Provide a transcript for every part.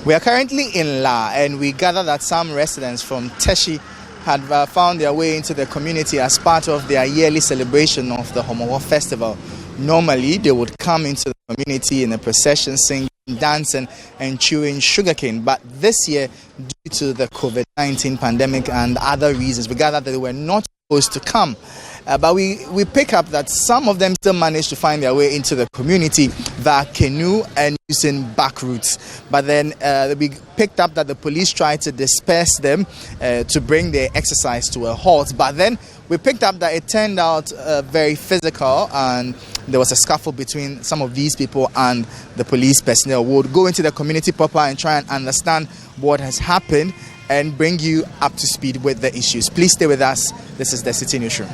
We are currently in La, and we gather that some residents from Teshie had found their way into the community as part of their yearly celebration of the Homowo festival. Normally, they would come into the community in a procession, singing, dancing, and chewing sugarcane. But this year, due to the COVID-19 pandemic and other reasons, we gather that they were not supposed to come. But we pick up that some of them still managed to find their way into the community via canoe and using back routes. But then we picked up that the police tried to disperse them to bring their exercise to a halt. But then we picked up that it turned out very physical, and there was a scuffle between some of these people and the police personnel. We would go into the community proper and try and understand what has happened and bring you up to speed with the issues. Please stay with us. This is the Citi Newsroom.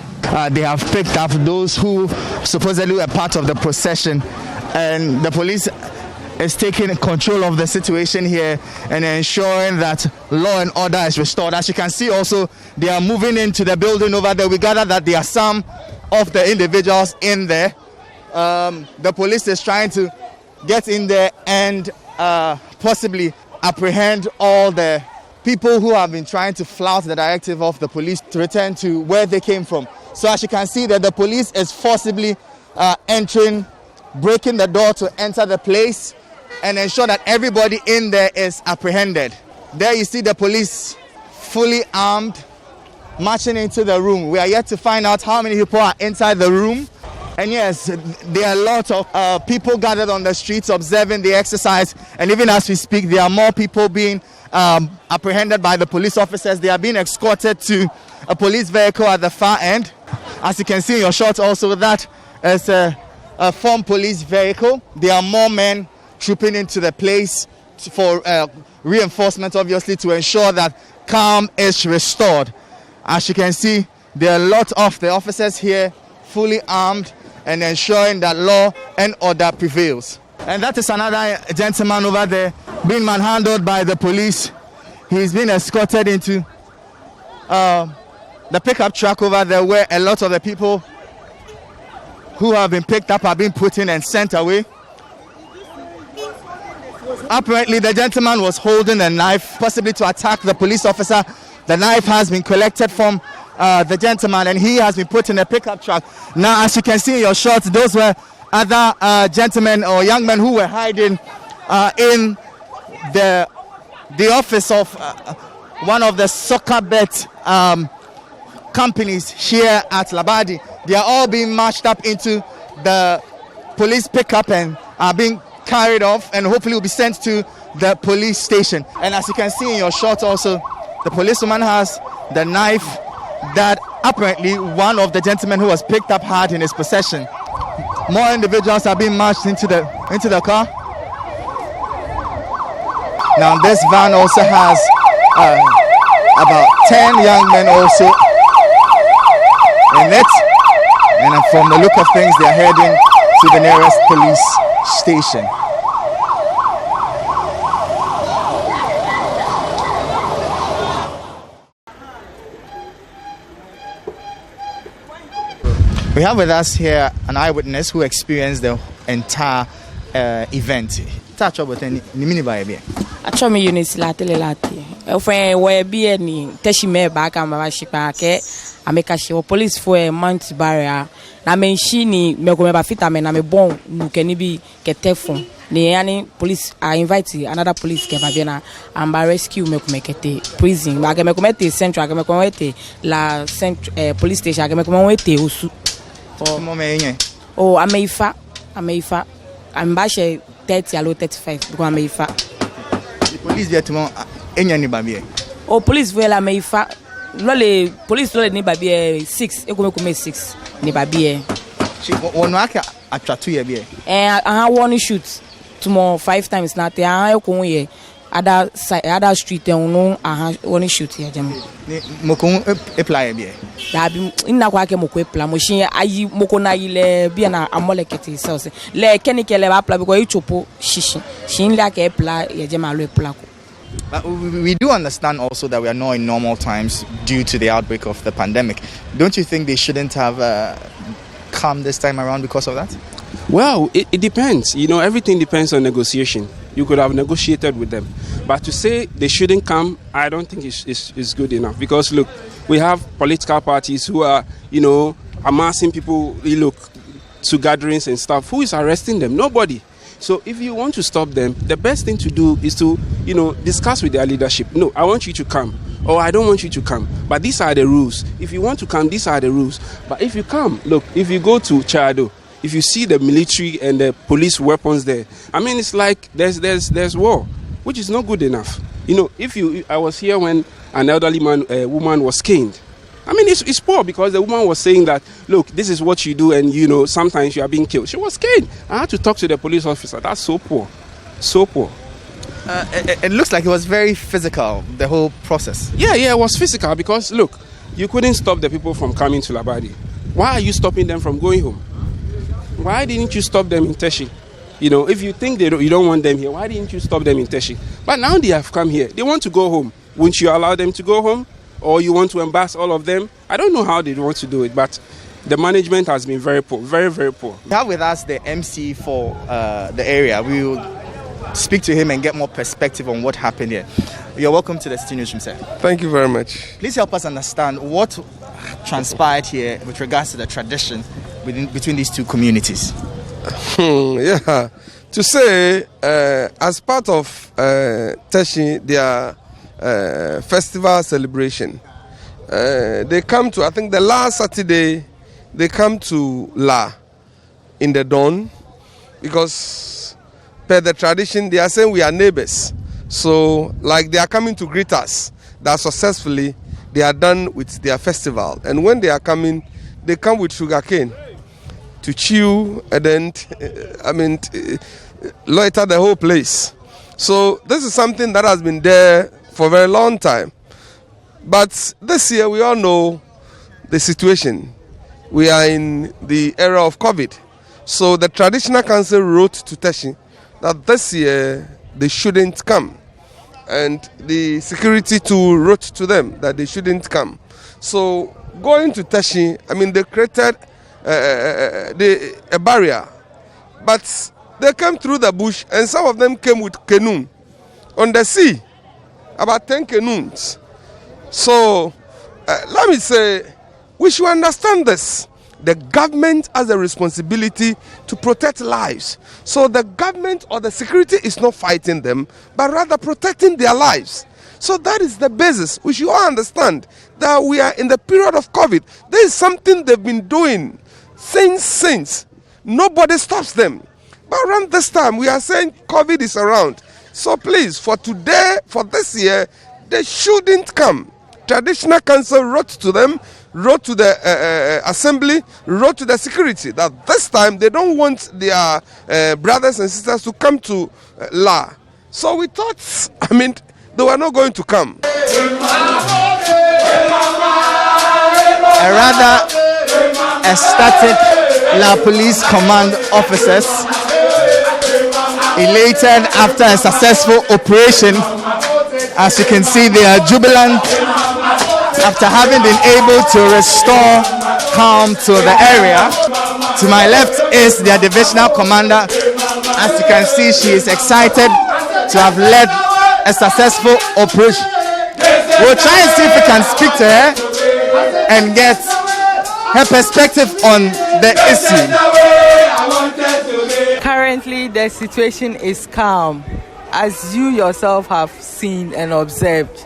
They have picked up those who supposedly were part of the procession, and the police is taking control of the situation here and ensuring that law and order is restored. As you can see also, they are moving into the building over there. We gather that there are some of the individuals in there. The police is trying to get in there and possibly apprehend all the people who have been trying to flout the directive of the police to return to where they came from. So as you can see that the police is forcibly breaking the door to enter the place and ensure that everybody in there is apprehended. There you see the police fully armed marching into the room. We are yet to find out how many people are inside the room. And yes, there are a lot of people gathered on the streets observing the exercise. And even as we speak, there are more people being apprehended by the police officers. They are being escorted to a police vehicle at the far end. As you can see in your shots also, that is a former police vehicle. There are more men trooping into the place for reinforcement, obviously, to ensure that calm is restored. As you can see, there are a lot of the officers here fully armed and ensuring that law and order prevails. And that is another gentleman over there being manhandled by the police. He's been escorted into the pickup truck over there, where a lot of the people who have been picked up are being put in and sent away. Apparently, the gentleman was holding a knife, possibly to attack the police officer. The knife has been collected from the gentleman, and he has been put in a pickup truck. Now, as you can see in your shots, those were other gentlemen or young men who were hiding in the office of one of the soccer bet companies here at Labadi. They are all being marched up into the police pickup and are being carried off, and hopefully will be sent to the police station. And as you can see in your shot also, the policewoman has the knife that apparently one of the gentlemen who was picked up had in his possession. More individuals are being marched into the car. Now this van also has about 10 young men also in it, and from the look of things, they are heading to the nearest police station. We have with us here an eyewitness who experienced the entire event. Touch up with any minibar here. I told me units lati. If we be any Teshie me back and I make a show police for a month barrier. Na me shini me go me ba fita me na me bon nu keni bi ke telephone. Ni yani police I invite another police ke ba bia and ba rescue me ko me kete prison. Ba ke me ko mete central ke me ko mete la central police station ke me ko mete osu. Oh, Ameifa. I'm back 30 alo 35 because Ameifa. The police there tomorrow. Any baby? Oh, police well Ameifa. Lole police lole ni baby 6. Eko me come 6 ni baby. She one waka attratu ye be. I want to shoot tomorrow 5 times na te I ko ye other street no one shoot here jam. Moko apply be. Da bi inna kwa ke moko apply mo shin ayi moko na yile bi na amolekete so se le kenikele ba apply because ichopo shishi shin la ke apply ye jam alo apply. But we do understand also that we are not in normal times due to the outbreak of the pandemic. Don't you think they shouldn't have come this time around because of that? Well, it depends. You know, everything depends on negotiation. You could have negotiated with them. But to say they shouldn't come, I don't think is good enough. Because, look, we have political parties who are, amassing people, to gatherings and stuff. Who is arresting them? Nobody. So if you want to stop them, the best thing to do is to, discuss with their leadership. No, I want you to come. Or I don't want you to come. But these are the rules. If you want to come, these are the rules. But if you come, look, if you go to Chado, if you see the military and the police weapons there, I mean, it's like there's war, which is not good enough. I was here when an elderly woman was caned. I mean, it's poor because the woman was saying that, look, this is what you do and, sometimes you are being killed. She was caned. I had to talk to the police officer. That's so poor. So poor. It looks like it was very physical, the whole process. Yeah, it was physical because, look, you couldn't stop the people from coming to Labadi. Why are you stopping them from going home? Why didn't you stop them in Teshie? If you think you don't want them here, why didn't you stop them in Teshie? But now they have come here. They want to go home. Won't you allow them to go home? Or you want to embarrass all of them? I don't know how they want to do it, but the management has been very poor, very, very poor. We have with us the MC for the area. We will speak to him and get more perspective on what happened here. You're welcome to the Citi Newsroom, sir. Thank you very much. Please help us understand what transpired here with regards to the tradition between these two communities. Yeah. To say, as part of Teshie, their festival celebration, they come to, I think the last Saturday, they come to La in the dawn because per the tradition, they are saying we are neighbors. So, like they are coming to greet us that successfully they are done with their festival. And when they are coming, they come with sugarcane to chew and then, loiter the whole place. So, this is something that has been there for a very long time. But this year, we all know the situation. We are in the era of COVID. So, the traditional council wrote to Teshie that this year they shouldn't come. And the security too wrote to them that they shouldn't come. So going to Teshie, they created a barrier. But they came through the bush and some of them came with canoe on the sea. About 10 canoes. So let me say, we should understand this. The government has a responsibility to protect lives. So the government or the security is not fighting them, but rather protecting their lives. So that is the basis. We should all understand that we are in the period of COVID. There is something they've been doing since. Nobody stops them. But around this time, we are saying COVID is around. So please, for today, for this year, they shouldn't come. Traditional council wrote to them, wrote to the assembly, wrote to the security that this time they don't want their brothers and sisters to come to La. So we thought, they were not going to come. A rather ecstatic La Police Command officers, elated after a successful operation. As you can see, they are jubilant after having been able to restore calm to the area. To my left is their divisional commander. As you can see, she is excited to have led a successful operation. We'll try and see if we can speak to her and get her perspective on the issue. Currently, the situation is calm, as you yourself have seen and observed.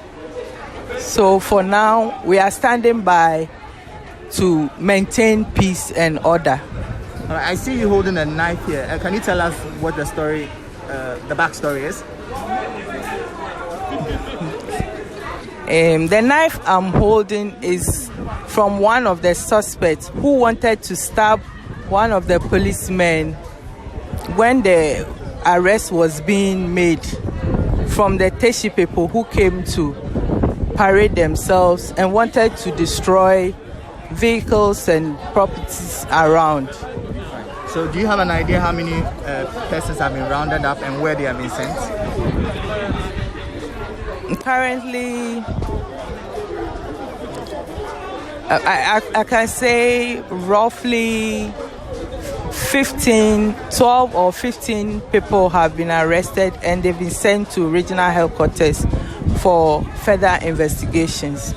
So for now, we are standing by to maintain peace and order. I see you holding a knife here. Can you tell us what the story, the backstory is? The knife I'm holding is from one of the suspects who wanted to stab one of the policemen when the arrest was being made from the Teshie people who came to parade themselves and wanted to destroy vehicles and properties around. So do you have an idea how many persons have been rounded up and where they have been sent? Currently, I can say roughly 12 or 15 people have been arrested and they've been sent to regional headquarters for further investigations.